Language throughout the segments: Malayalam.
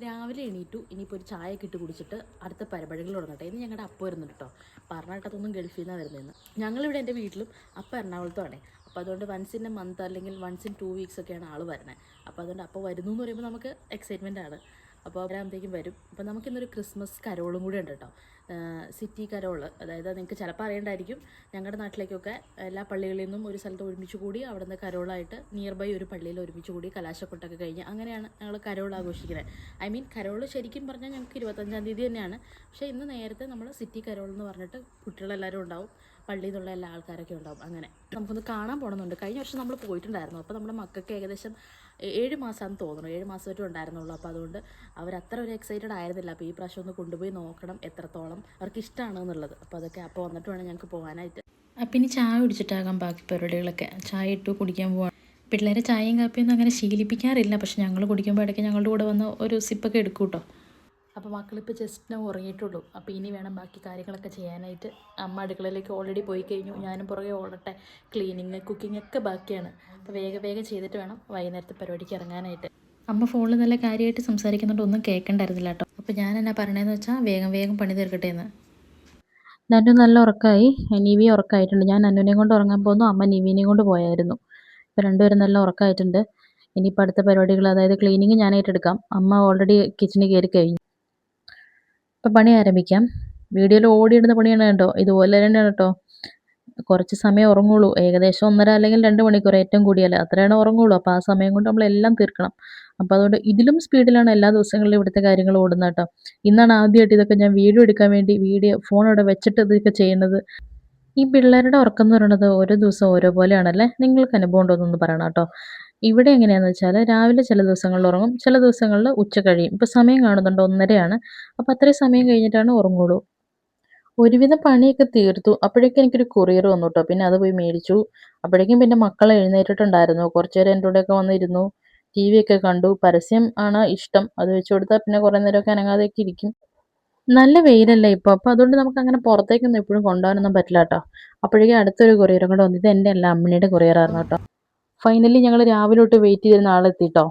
രാവിലെ എണീറ്റു. ഇനിയിപ്പോൾ ഒരു ചായയൊക്കെ ഇട്ട് കുടിച്ചിട്ട് അടുത്ത പരിപാടികൾ തുടങ്ങട്ടെ. ഇന്ന് ഞങ്ങളുടെ അപ്പം വരുന്നുണ്ട് കേട്ടോ. പറഞ്ഞിട്ടതൊന്നും ഗൾഫിൽ നിന്നാണ് വരുന്നതെന്ന്. ഞങ്ങളിവിടെ എൻ്റെ വീട്ടിലും അപ്പം എറണാകുളത്തുമാണേ. അപ്പോൾ അതുകൊണ്ട് വൺസ് ഇൻ എ മന്ത് അല്ലെങ്കിൽ വൺസ് ഇൻ 2 വീക്സ് ഒക്കെയാണ് ആൾ വരുന്നത്. അപ്പോൾ അതുകൊണ്ട് അപ്പോൾ വരുന്നു എന്ന് പറയുമ്പോൾ നമുക്ക് എക്സൈറ്റ്മെൻ്റ് ആണ്. അപ്പോൾ അവരാകുമ്പോഴത്തേക്കും വരും. അപ്പോൾ നമുക്കിന്നൊരു ക്രിസ്മസ് കരോളും കൂടി ഉണ്ട് കേട്ടോ. സിറ്റി കരോൾ, അതായത് നിങ്ങൾക്ക് ചിലപ്പോൾ അറിയണ്ടായിരിക്കും, ഞങ്ങളുടെ നാട്ടിലേക്കൊക്കെ എല്ലാ പള്ളികളിൽ നിന്നും ഒരു സ്ഥലത്ത് ഒരുമിച്ച് കൂടി അവിടെ നിന്ന് കരോളായിട്ട് നിയർ ബൈ ഒരു പള്ളിയിൽ ഒരുമിച്ച് കൂടി കലാശക്കൊട്ടൊക്കെ കഴിഞ്ഞ് അങ്ങനെയാണ് ഞങ്ങൾ കരോൾ ആഘോഷിക്കുന്നത്. ഐ മീൻ കരോൾ ശരിക്കും പറഞ്ഞാൽ ഞങ്ങൾക്ക് 25-ാം തീയതി തന്നെയാണ്. പക്ഷേ ഇന്ന് നേരത്തെ നമ്മൾ സിറ്റി കരോൾ എന്ന് പറഞ്ഞിട്ട് കുട്ടികളെല്ലാവരും ഉണ്ടാവും, പള്ളിയിൽ നിന്നുള്ള എല്ലാ ആൾക്കാരൊക്കെ ഉണ്ടാവും. അങ്ങനെ നമുക്കൊന്ന് കാണാൻ പോകണമെന്നുണ്ട്. കഴിഞ്ഞ വർഷം നമ്മൾ പോയിട്ടുണ്ടായിരുന്നു. അപ്പോൾ നമ്മുടെ മക്കൾക്ക് ഏകദേശം 7 മാസമാണെന്ന് തോന്നുന്നു, 7 മാസമായിട്ടും ഉണ്ടായിരുന്നുള്ളൂ. അപ്പോൾ അതുകൊണ്ട് അവരത്ര ഒരു എക്സൈറ്റഡ് ആയിരുന്നില്ല. അപ്പോൾ ഈ പ്രാവശ്യം ഒന്ന് കൊണ്ടുപോയി നോക്കണം എത്രത്തോളം അവർക്ക് ഇഷ്ടമാണ് എന്നുള്ളത്. അപ്പോൾ അതൊക്കെ അപ്പോൾ വന്നിട്ട് വേണം ഞങ്ങൾക്ക് പോകാനായിട്ട്. അപ്പം ഇനി ചായ കുടിച്ചിട്ടാകാം ബാക്കി പരിപാടികളൊക്കെ. ചായ ഇട്ടു കുടിക്കാൻ പോവാണ്. പിള്ളേരെ ചായയും കാപ്പിയൊന്നും അങ്ങനെ ശീലിപ്പിക്കാറില്ല. പക്ഷെ ഞങ്ങൾ കുടിക്കുമ്പോൾ ഇടയ്ക്ക് ഞങ്ങളുടെ കൂടെ വന്ന് ഒരു സിപ്പൊക്കെ എടുക്കും കേട്ടോ. അപ്പോൾ മക്കളിപ്പോൾ ജസ്റ്റ് ഉറങ്ങിയിട്ടുള്ളൂ. അപ്പോൾ ഇനി വേണം ബാക്കി കാര്യങ്ങളൊക്കെ ചെയ്യാനായിട്ട്. അമ്മ അടുക്കളയിലേക്ക് ഓൾറെഡി പോയി കഴിഞ്ഞു. ഞാനും പുറകെ ഓടട്ടെ. ക്ലീനിങ് കുക്കിംഗ് ഒക്കെ ബാക്കിയാണ്. അപ്പോൾ വേഗം ചെയ്തിട്ട് വേണം വൈകുന്നേരത്തെ പരിപാടിക്ക് ഇറങ്ങാനായിട്ട്. അമ്മ ഫോണിൽ നല്ല കാര്യമായിട്ട് സംസാരിക്കുന്നുണ്ട്, ഒന്നും കേൾക്കണ്ടായിരുന്നില്ല കേട്ടോ. അപ്പോൾ ഞാൻ എന്നാ പറയണതെന്ന് വെച്ചാൽ വേഗം പണി തീർക്കട്ടെ എന്ന്. നന്നു നല്ല ഉറക്കമായി, നിവി ഉറക്കമായിട്ടുണ്ട്. ഞാൻ നന്നുവിനെയും കൊണ്ട് ഉറങ്ങാൻ പോകുന്നു, അമ്മ നിവിനെയും കൊണ്ട് പോയായിരുന്നു. ഇപ്പോൾ രണ്ടുപേരും നല്ല ഉറക്കമായിട്ടുണ്ട്. ഇനിയിപ്പോൾ അടുത്ത പരിപാടികൾ, അതായത് ക്ലീനിങ് ഞാൻ ഏറ്റെടുക്കാം. അമ്മ ഓൾറെഡി കിച്ചണിൽ കയറി കഴിഞ്ഞു. ഇപ്പം പണി ആരംഭിക്കാം. വീഡിയോയിൽ ഓടിയിടുന്ന പണിയാണ് കേട്ടോ, ഇതുപോലെ തന്നെയാണ് കേട്ടോ. കുറച്ച് സമയം ഉറങ്ങുള്ളൂ, ഏകദേശം 1.5 അല്ലെങ്കിൽ 2 മണിക്കൂർ ഏറ്റവും കൂടിയല്ല, അത്രയാണ് ഉറങ്ങുള്ളൂ. അപ്പോൾ ആ സമയം കൊണ്ട് നമ്മളെല്ലാം തീർക്കണം. അപ്പോൾ അതുകൊണ്ട് ഇതിലും സ്പീഡിലാണ് എല്ലാ ദിവസങ്ങളിലും ഇവിടുത്തെ കാര്യങ്ങൾ ഓടുന്നത് കേട്ടോ. ഇന്നാണ് ആദ്യമായിട്ട് ഇതൊക്കെ ഞാൻ വീഡിയോ എടുക്കാൻ വേണ്ടി ഫോൺ ഇവിടെ വെച്ചിട്ട് ഇതൊക്കെ ചെയ്യുന്നത്. ഈ പിള്ളേരുടെ ഉറക്കം എന്ന് പറയുന്നത് ഓരോ ദിവസം ഓരോ പോലെയാണല്ലേ. നിങ്ങൾക്ക് അനുഭവം ഉണ്ടോ എന്നൊന്ന് പറയണം കേട്ടോ. ഇവിടെ എങ്ങനെയാണെന്ന് വെച്ചാൽ രാവിലെ ചില ദിവസങ്ങളിൽ ഉറങ്ങും, ചില ദിവസങ്ങളിൽ ഉച്ച കഴിയും. ഇപ്പോൾ സമയം കാണുന്നുണ്ട് 1:30ആണ്. അപ്പോൾ അത്രയും സമയം കഴിഞ്ഞിട്ടാണ് ഉറങ്ങുള്ളൂ. ഒരുവിധം പണിയൊക്കെ തീർത്തു. അപ്പോഴേക്കും എനിക്കൊരു കൊറിയർ വന്നു കേട്ടോ. പിന്നെ അത് പോയി മേടിച്ചു. അപ്പോഴേക്കും പിന്നെ മക്കൾ എഴുന്നേറ്റിട്ടുണ്ടായിരുന്നു. കുറച്ച് നേരം എൻ്റെ കൂടെയൊക്കെ വന്നിരുന്നു, ടി വി ഒക്കെ കണ്ടു. പരസ്യം ആണ് ഇഷ്ടം, അത് വെച്ച് കൊടുത്താൽ പിന്നെ കുറേ നേരമൊക്കെ അനങ്ങാതെയൊക്കെ ഇരിക്കും. നല്ല വെയിലല്ലേ ഇപ്പോൾ, അപ്പോൾ അതുകൊണ്ട് നമുക്ക് അങ്ങനെ പുറത്തേക്കൊന്നും എപ്പോഴും കൊണ്ടുപോകാനൊന്നും പറ്റില്ല കേട്ടോ. അപ്പോഴേക്കും അടുത്തൊരു കൊറിയറും കൂടെ വന്നു. ഇത് എൻ്റെ അല്ല, അമ്മിണിയുടെ കൊറിയറായിരുന്നു കേട്ടോ. ഫൈനലി ഞങ്ങൾ രാവിലെ തൊട്ട് വെയിറ്റ് ചെയ്തിരുന്ന ആളെത്തിട്ടോ.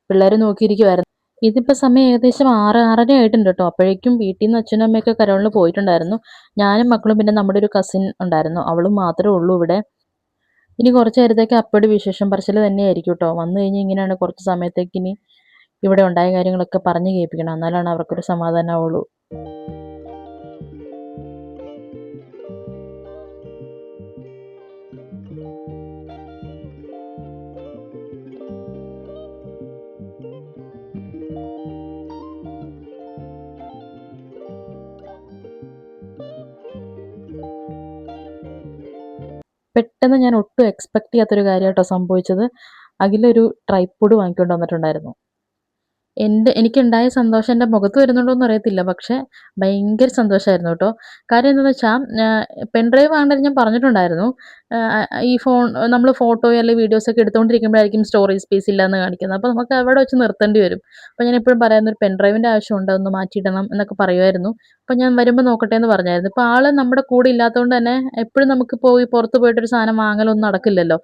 പിള്ളേർ നോക്കിയിരിക്കുമായിരുന്നു. ഇതിപ്പോൾ സമയം ഏകദേശം 6-6:30 ആയിട്ടുണ്ട് കേട്ടോ. അപ്പോഴേക്കും വീട്ടിൽ നിന്ന് അച്ഛനും അമ്മയൊക്കെ കരോളിന് പോയിട്ടുണ്ടായിരുന്നു. ഞാനും മക്കളും പിന്നെ നമ്മുടെ ഒരു കസിൻ ഉണ്ടായിരുന്നു, അവളും മാത്രമേ ഉള്ളൂ ഇവിടെ. ഇനി കുറച്ച് നേരത്തേക്ക് അപ്പടി വിശേഷം പറച്ചിൽ തന്നെയായിരിക്കും കേട്ടോ. വന്നു കഴിഞ്ഞ് ഇങ്ങനെയാണ് കുറച്ച് സമയത്തേക്ക് ഇനി ഇവിടെ ഉണ്ടായ കാര്യങ്ങളൊക്കെ പറഞ്ഞു കേൾപ്പിക്കണം, എന്നാലാണ് അവർക്കൊരു സമാധാനമാവുള്ളൂ. പെട്ടെന്ന് ഞാൻ ഒട്ടും എക്സ്പെക്ട് ചെയ്യാത്തൊരു കാര്യം കേട്ടോ സംഭവിച്ചത്. അഖിലൊരു ട്രൈപ്പോഡ് വാങ്ങിക്കൊണ്ട് വന്നിട്ടുണ്ടായിരുന്നു. എനിക്കുണ്ടായ സന്തോഷം എൻ്റെ മുഖത്ത് വരുന്നുണ്ടോയെന്ന് അറിയത്തില്ല, പക്ഷേ ഭയങ്കര സന്തോഷമായിരുന്നു കേട്ടോ. കാര്യം എന്താണെന്ന് വെച്ചാൽ പെൻഡ്രൈവ് വാങ്ങേണ്ടത് ഞാൻ പറഞ്ഞിട്ടുണ്ടായിരുന്നു. ഈ നമ്മൾ ഫോട്ടോയോ അല്ലെങ്കിൽ വീഡിയോസൊക്കെ എടുത്തുകൊണ്ടിരിക്കുമ്പോഴായിരിക്കും സ്റ്റോറേജ് സ്പേസ് ഇല്ലയെന്ന് കാണിക്കുന്നത്. അപ്പോൾ നമുക്ക് അവിടെ വെച്ച് നിർത്തേണ്ടി വരും. അപ്പോൾ ഞാൻ എപ്പോഴും പറയുന്ന ഒരു പെൻഡ്രൈവിൻ്റെ ആവശ്യമുണ്ട്, ഒന്ന് മാറ്റിയിടണം എന്നൊക്കെ പറയുമായിരുന്നു. അപ്പോൾ ഞാൻ വരുമ്പോൾ നോക്കട്ടെ എന്ന് പറഞ്ഞായിരുന്നു. ഇപ്പോൾ ആൾ നമ്മുടെ കൂടെ ഇല്ലാത്തതുകൊണ്ട് തന്നെ എപ്പോഴും നമുക്ക് പുറത്ത് പോയിട്ടൊരു സാധനം വാങ്ങലൊന്നും നടക്കില്ലല്ലോ.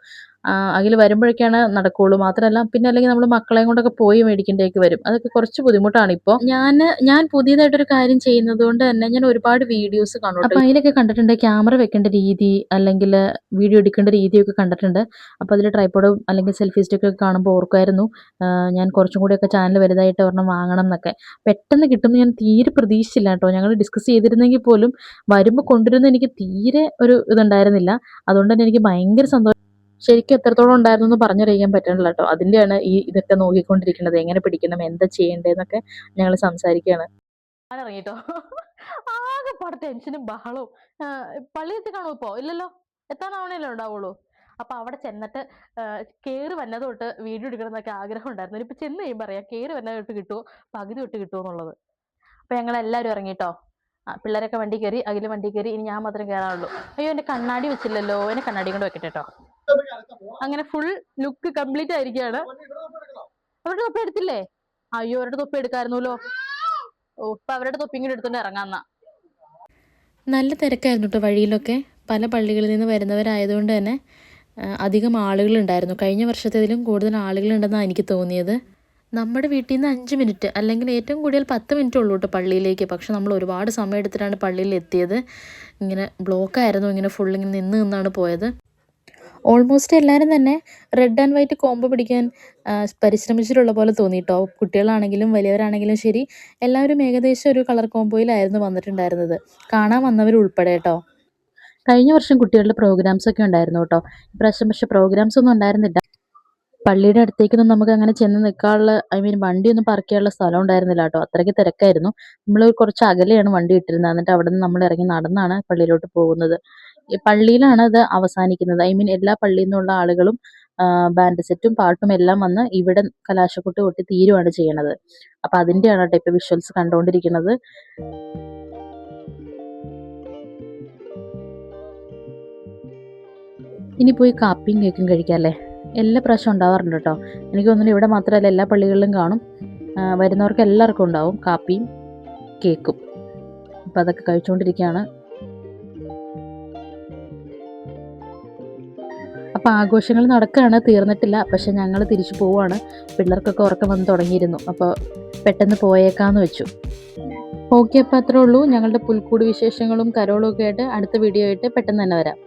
അഖിൽ വരുമ്പോഴൊക്കെയാണ് നടക്കുകയുള്ളൂ. മാത്രമല്ല പിന്നെ അല്ലെങ്കിൽ നമ്മൾ മക്കളെയും കൊണ്ടൊക്കെ പോയി മേടിക്കേണ്ടതൊക്കെ വരും. അതൊക്കെ കുറച്ച് ബുദ്ധിമുട്ടാണ് ഇപ്പോൾ. ഞാൻ പുതിയതായിട്ടൊരു കാര്യം ചെയ്യുന്നത് കൊണ്ട് തന്നെ ഞാൻ ഒരുപാട് വീഡിയോസ് കാണും. അപ്പോൾ അതിലൊക്കെ കണ്ടിട്ടുണ്ട് ക്യാമറ വെക്കേണ്ട രീതി, അല്ലെങ്കിൽ വീഡിയോ എടുക്കേണ്ട രീതിയൊക്കെ കണ്ടിട്ടുണ്ട്. അപ്പോൾ അതിൽ ട്രൈപ്പോഡ് അല്ലെങ്കിൽ സെൽഫി സ്റ്റിക്ക് ഒക്കെ കാണുമ്പോൾ ഓർക്കുമായിരുന്നു ഞാൻ കുറച്ചും കൂടിയൊക്കെ ചാനൽ വലുതായിട്ട് ഒരെണ്ണം വാങ്ങണം എന്നൊക്കെ. പെട്ടെന്ന് കിട്ടുമെന്ന് ഞാൻ തീരെ പ്രതീക്ഷിച്ചില്ല കേട്ടോ. ഞങ്ങൾ ഡിസ്കസ് ചെയ്തിരുന്നെങ്കിൽ പോലും വരുമ്പോൾ കൊണ്ടുവരുന്ന എനിക്ക് തീരെ ഒരു ഇതുണ്ടായിരുന്നില്ല. അതുകൊണ്ട് തന്നെ എനിക്ക് ഭയങ്കര സന്തോഷം. ശരിക്കും എത്രത്തോളം ഉണ്ടായിരുന്നു എന്ന് പറഞ്ഞറിയിക്കാൻ പറ്റണില്ല കേട്ടോ. അതിൻ്റെയാണ് ഇതൊക്കെ നോക്കിക്കൊണ്ടിരിക്കുന്നത്, എങ്ങനെ പിടിക്കണം, എന്താ ചെയ്യേണ്ടതെന്നൊക്കെ ഞങ്ങൾ സംസാരിക്കുകയാണ്. ഞാൻ ഇറങ്ങിട്ടോ. ആകെ പാടെ ടെൻഷനും ബഹളവും. പള്ളി എത്തി കാണുമോ? ഇപ്പോൾ ഇല്ലല്ലോ, എത്താനാവണേലോ ഉണ്ടാവുള്ളൂ. അപ്പൊ അവിടെ ചെന്നിട്ട് കയറി വന്നത് തൊട്ട് വീഡിയോ എടുക്കണം എന്നൊക്കെ ആഗ്രഹം ഉണ്ടായിരുന്നു. ഇനിയിപ്പോൾ ചെന്ന് കഴിയുമ്പോൾ പറയാം കയറി വന്നത് തൊട്ട് കിട്ടുമോ, പകുതി തൊട്ട് കിട്ടുമോ എന്നുള്ളത്. അപ്പൊ ഞങ്ങൾ എല്ലാവരും ഇറങ്ങിട്ടോ. പിള്ളേരൊക്കെ വണ്ടി കയറി, അഖില് വണ്ടി കയറി. ഇനി ഞാൻ മാത്രം കയറാനുള്ളൂ. അയ്യോ, എൻ്റെ കണ്ണാടി വെച്ചില്ലല്ലോ, എന്നെ കണ്ണാടി കൊണ്ട് വെക്കട്ടെ കേട്ടോ. അങ്ങനെ ഫുൾ ലുക്ക് കംപ്ലീറ്റ് ആയിരിക്കുകയാണ്. അവരുടെ തൊപ്പി എടുത്തില്ലേ? അയ്യോ, അവരുടെ തൊപ്പി എടുക്കായിരുന്നല്ലോ. ഓ, ഇപ്പൊ അവരുടെ തൊപ്പി ഇങ്ങനെ എടുത്തോണ്ട് ഇറങ്ങാന്നാ. നല്ല തിരക്കായിരുന്നു കേട്ടോ വഴിയിലൊക്കെ. പല പള്ളികളിൽ നിന്ന് വരുന്നവരായതുകൊണ്ട് തന്നെ അധികം ആളുകളുണ്ടായിരുന്നു. കഴിഞ്ഞ വർഷത്തേതിലും കൂടുതൽ ആളുകളുണ്ടെന്നാണ് എനിക്ക് തോന്നിയത്. നമ്മുടെ വീട്ടിൽ നിന്ന് 5 മിനിറ്റ് അല്ലെങ്കിൽ ഏറ്റവും കൂടുതൽ 10 മിനിറ്റ് ഉള്ളൂ കേട്ടോ പള്ളിയിലേക്ക്. പക്ഷെ നമ്മൾ ഒരുപാട് സമയം എടുത്തിട്ടാണ് പള്ളിയിൽ എത്തിയത്. ഇങ്ങനെ ബ്ലോക്കായിരുന്നു, ഇങ്ങനെ ഫുൾ ഇങ്ങനെ നിന്നാണ് പോയത്. ഓൾമോസ്റ്റ് എല്ലാവരും തന്നെ റെഡ് ആൻഡ് വൈറ്റ് കോംബോ പിടിക്കാൻ പരിശ്രമിച്ചിട്ടുള്ള പോലെ തോന്നി കേട്ടോ. കുട്ടികളാണെങ്കിലും വലിയവരാണെങ്കിലും ശരി, എല്ലാവരും ഏകദേശം ഒരു കളർ കോംബോയിലായിരുന്നു വന്നിട്ടുണ്ടായിരുന്നത്, കാണാൻ വന്നവരുൾപ്പെടെ കേട്ടോ. കഴിഞ്ഞ വർഷം കുട്ടികളുടെ പ്രോഗ്രാംസ് ഒക്കെ ഉണ്ടായിരുന്നു കേട്ടോ. ഇപ്രാവശ്യം പക്ഷെ പ്രോഗ്രാംസ് ഒന്നും ഉണ്ടായിരുന്നില്ല. പള്ളിയുടെ അടുത്തേക്കൊന്നും നമുക്ക് അങ്ങനെ ചെന്ന് നിൽക്കാനുള്ള വണ്ടിയൊന്നും പാർക്ക് ചെയ്യാനുള്ള സ്ഥലം ഉണ്ടായിരുന്നില്ല കേട്ടോ. അത്രയ്ക്ക് തിരക്കായിരുന്നു. നമ്മൾ കുറച്ച് അകലെയാണ് വണ്ടി ഇട്ടിരുന്നത്. എന്നിട്ട് അവിടെ നിന്ന് നമ്മൾ ഇറങ്ങി നടന്നാണ് പള്ളിയിലോട്ട് പോകുന്നത്. ഈ പള്ളിയിലാണ് അത് അവസാനിക്കുന്നത്. എല്ലാ പള്ളിയിൽ നിന്നുള്ള ആളുകളും ബാൻഡ് സെറ്റും പാട്ടും എല്ലാം വന്ന് ഇവിടെ കലാശക്കൊട്ട് കൊട്ടി തീരുവാണ് ചെയ്യണത്. അപ്പൊ അതിന്റെയാണ് കേട്ടോ ഇപ്പൊ വിഷ്വൽസ് കണ്ടുകൊണ്ടിരിക്കുന്നത്. ഇനി പോയി കാപ്പിയും കേക്കും കഴിക്കാല്ലേ. എല്ലാ പ്രാവശ്യം ഉണ്ടാവാറുണ്ട് കേട്ടോ. എനിക്ക് തോന്നുന്നു ഇവിടെ മാത്രമല്ല എല്ലാ പള്ളികളിലും കാണും. വരുന്നവർക്ക് എല്ലാവർക്കും ഉണ്ടാവും കാപ്പിയും കേക്കും. അപ്പം അതൊക്കെ കഴിച്ചുകൊണ്ടിരിക്കുകയാണ്. അപ്പം ആഘോഷങ്ങൾ നടക്കുകയാണ്, തീർന്നിട്ടില്ല. പക്ഷെ ഞങ്ങൾ തിരിച്ചു പോവുകയാണ്. പിള്ളേർക്കൊക്കെ ഉറക്കം വന്ന് തുടങ്ങിയിരുന്നു. അപ്പോൾ പെട്ടെന്ന് പോയേക്കാന്ന് വെച്ചു. ഓക്കെ, അപ്പം അത്രേ ഉള്ളൂ. ഞങ്ങളുടെ പുൽക്കൂട് വിശേഷങ്ങളും കരോളും ഒക്കെ ആയിട്ട് അടുത്ത വീഡിയോ ആയിട്ട് പെട്ടെന്ന് തന്നെ വരാം.